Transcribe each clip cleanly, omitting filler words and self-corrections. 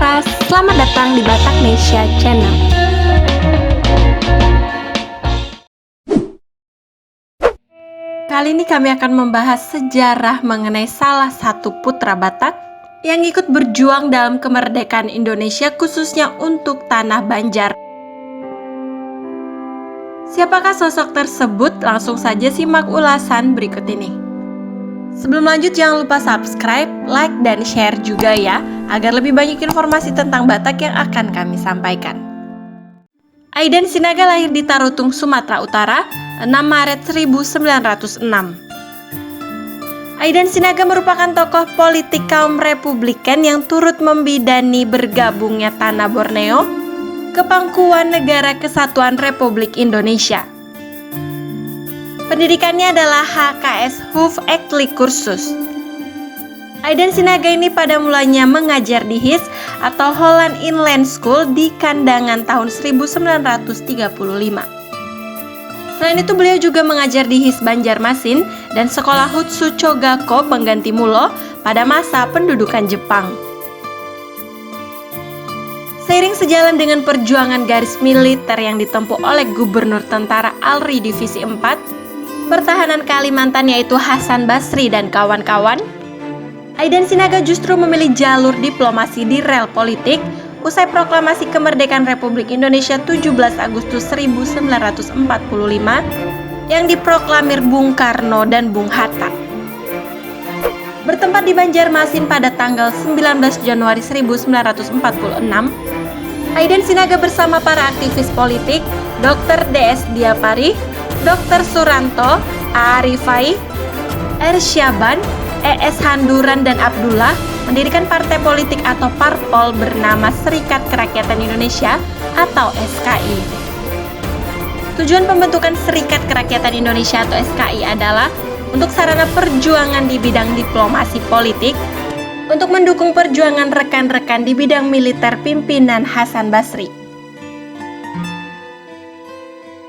Nusantara, selamat datang di Bataknesia Channel. Kali ini kami akan membahas sejarah mengenai salah satu putra Batak yang ikut berjuang dalam kemerdekaan Indonesia, khususnya untuk tanah Banjar. Siapakah sosok tersebut? Langsung saja simak ulasan berikut ini. Sebelum lanjut, jangan lupa subscribe, like, dan share juga ya, agar lebih banyak informasi tentang Batak yang akan kami sampaikan. Aiden Sinaga lahir di Tarutung, Sumatera Utara, 6 Maret 1906. Aiden Sinaga merupakan tokoh politik kaum Republikan yang turut membidani bergabungnya tanah Borneo ke Pangkuan Negara Kesatuan Republik Indonesia. Pendidikannya adalah HKS Hoef Ekli Kursus. Aiden Sinaga ini pada mulanya mengajar di HIS atau Holland Inland School di Kandangan tahun 1935. Selain itu, beliau juga mengajar di HIS Banjarmasin dan Sekolah Hutsu Chogako pengganti Mulo pada masa pendudukan Jepang. Seiring sejalan dengan perjuangan garis militer yang ditempuh oleh Gubernur Tentara ALRI Divisi 4, Pertahanan Kalimantan, yaitu Hasan Basri dan kawan-kawan, Aiden Sinaga justru memilih jalur diplomasi di rel politik usai proklamasi kemerdekaan Republik Indonesia 17 Agustus 1945 yang diproklamir Bung Karno dan Bung Hatta. Bertempat di Banjarmasin pada tanggal 19 Januari 1946, Aiden Sinaga bersama para aktivis politik Dr. D.S. Diapari, Dr. Suranto, A. Rifai, R. Syaban, E.S. Handuran, dan Abdullah mendirikan partai politik atau parpol bernama Serikat Kerakyatan Indonesia atau SKI. Tujuan pembentukan Serikat Kerakyatan Indonesia atau SKI adalah untuk sarana perjuangan di bidang diplomasi politik, untuk mendukung perjuangan rekan-rekan di bidang militer pimpinan Hasan Basri.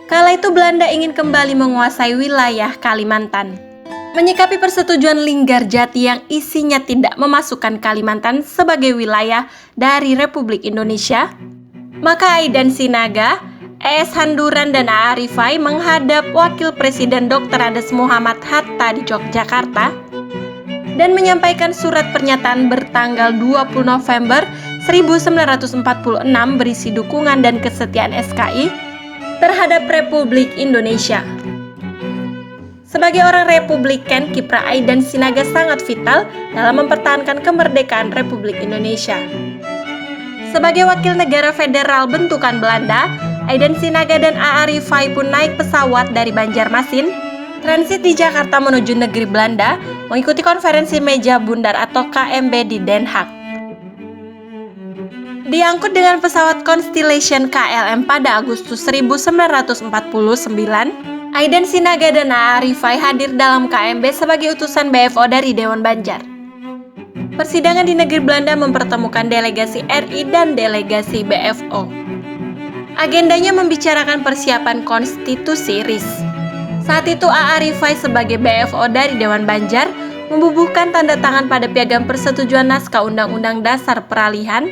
Kala itu Belanda ingin kembali menguasai wilayah Kalimantan. Menyikapi persetujuan Linggarjati yang isinya tidak memasukkan Kalimantan sebagai wilayah dari Republik Indonesia, maka Aiden Sinaga, E.S. Handuran, dan A. Rifai menghadap Wakil Presiden Dr. Andes Muhammad Hatta di Yogyakarta dan menyampaikan surat pernyataan bertanggal 20 November 1946 berisi dukungan dan kesetiaan SKI terhadap Republik Indonesia. Sebagai orang Republikan, kiprah Aiden Sinaga sangat vital dalam mempertahankan kemerdekaan Republik Indonesia. Sebagai wakil negara federal bentukan Belanda, Aiden Sinaga dan A. Rifai pun naik pesawat dari Banjarmasin, transit di Jakarta menuju negeri Belanda, mengikuti konferensi meja bundar atau KMB di Den Haag. Diangkut dengan pesawat Constellation KLM pada Agustus 1949, Aiden Sinaga dan A. Rifai hadir dalam KMB sebagai utusan BFO dari Dewan Banjar. Persidangan di negeri Belanda mempertemukan delegasi RI dan delegasi BFO. Agendanya membicarakan persiapan konstitusi RIS. Saat itu A. Rifai sebagai BFO dari Dewan Banjar membubuhkan tanda tangan pada piagam persetujuan naskah Undang-Undang Dasar Peralihan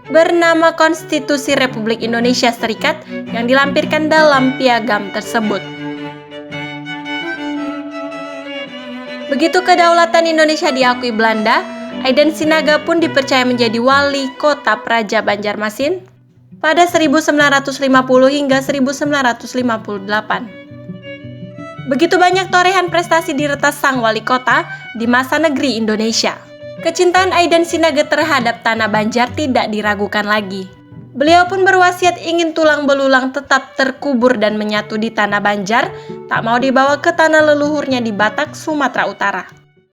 bernama Konstitusi Republik Indonesia Serikat yang dilampirkan dalam piagam tersebut. Begitu kedaulatan Indonesia diakui Belanda, Aiden Sinaga pun dipercaya menjadi wali kota Praja Banjarmasin pada 1950 hingga 1958. Begitu banyak torehan prestasi diretas sang wali kota di masa negeri Indonesia. Kecintaan Aiden Sinaga terhadap tanah Banjar tidak diragukan lagi. Beliau pun berwasiat ingin tulang belulang tetap terkubur dan menyatu di tanah Banjar, tak mau dibawa ke tanah leluhurnya di Batak, Sumatera Utara.